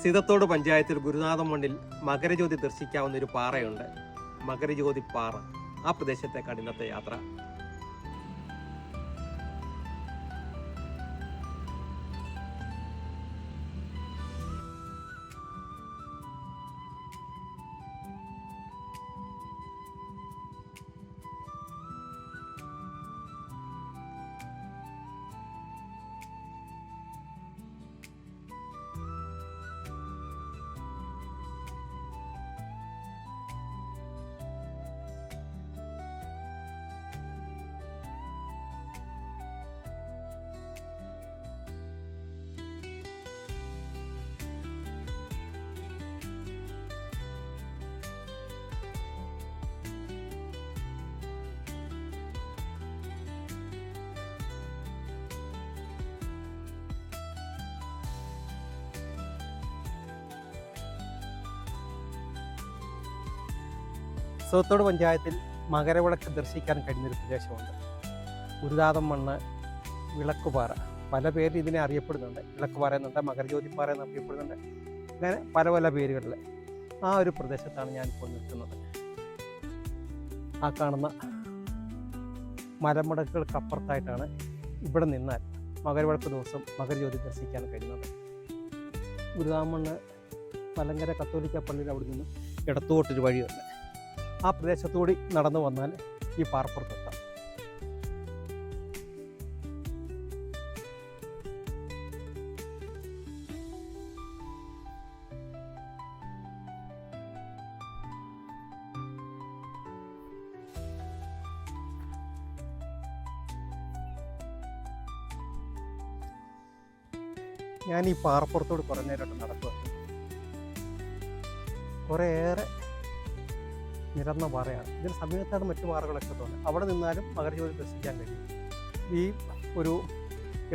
സീതത്തോട് പഞ്ചായത്തിൽ ഗുരുനാഥം മണ്ണിൽ മകരജ്യോതി ദർശിക്കാവുന്ന ഒരു പാറയുണ്ട്, മകരജ്യോതി പാറ. ആ പ്രദേശത്തേക്കാണ് ഇന്നത്തെ യാത്ര. സീതത്തോട് പഞ്ചായത്തിൽ മകരവിളക്ക് ദർശിക്കാൻ കഴിയുന്നൊരു പ്രദേശമുണ്ട്. ഗുരുനാഥം മണ്ണ്, വിളക്കുപാറ. പല പേരിൽ ഇതിനെ അറിയപ്പെടുന്നുണ്ട്. വിളക്കുപാറ എന്നുണ്ട്, മകരജ്യോതിപ്പാറ എന്ന് അറിയപ്പെടുന്നുണ്ട്. അങ്ങനെ പല പല പേരുകളിൽ. ആ ഒരു പ്രദേശത്താണ് ഞാനിപ്പോൾ നിൽക്കുന്നത്. ആ കാണുന്ന മലമുടക്കുകൾക്കപ്പുറത്തായിട്ടാണ് ഇവിടെ നിന്നാൽ മകരവിളക്ക് ദിവസം മകരജ്യോതി ദർശിക്കാൻ കഴിയുന്നത്. ഗുരുനാഥം മണ്ണ് മലങ്കര കത്തോലിക്ക പള്ളിയിൽ അവിടെ നിന്ന് ഇടത്തോട്ടൊരു വഴിയുണ്ട്. ആ പ്രദേശത്തുകൂടി നടന്നു വന്നാൽ ഈ പാറപ്പുറത്തെത്താം. ഞാൻ ഈ പാറപ്പുറത്തോട് കുറേ നേരമായിട്ട് നടക്കുകയാണ്. കുറേയേറെ നിരന്ന പാറയാണ്. ഇതിന് സമീപത്താണ് മറ്റു പാറകളൊക്കെ തോന്നുന്നത്. അവിടെ നിന്നാലും മകരജ്യോതി ദർശിക്കാൻ കഴിയും. ഈ ഒരു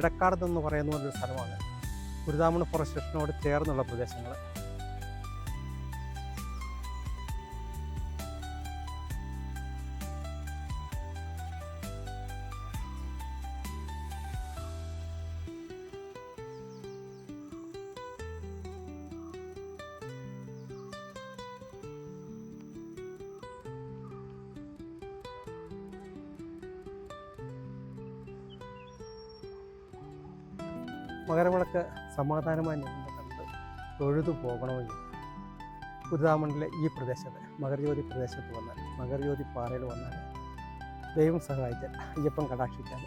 ഇടക്കാട് എന്ന് പറയുന്ന ഒരു സ്ഥലമാണ്. ഗുരുനാഥം ഫോറസ്റ്റ് സ്റ്റേഷനോട് ചേർന്നുള്ള പ്രദേശങ്ങൾ. മകരവിളക്ക് സമാധാനമായി നിന്ന് കണ്ട് തൊഴുതു പോകണമെങ്കിൽ ഗുരുനാഥം മണ്ണിലെ ഈ പ്രദേശത്ത്, മകരജ്യോതി പ്രദേശത്ത് വന്നാൽ, മകരജ്യോതി പാറയിൽ വന്നാൽ, ദൈവം സഹായിച്ചാൽ, അയ്യപ്പൻ കടാക്ഷിച്ചാൽ,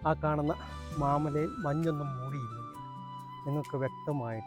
ആ കാണുന്ന മാമലയിൽ മഞ്ഞൊന്നും മൂടിയില്ലെങ്കിൽ നിങ്ങൾക്ക് വ്യക്തമായിട്ട്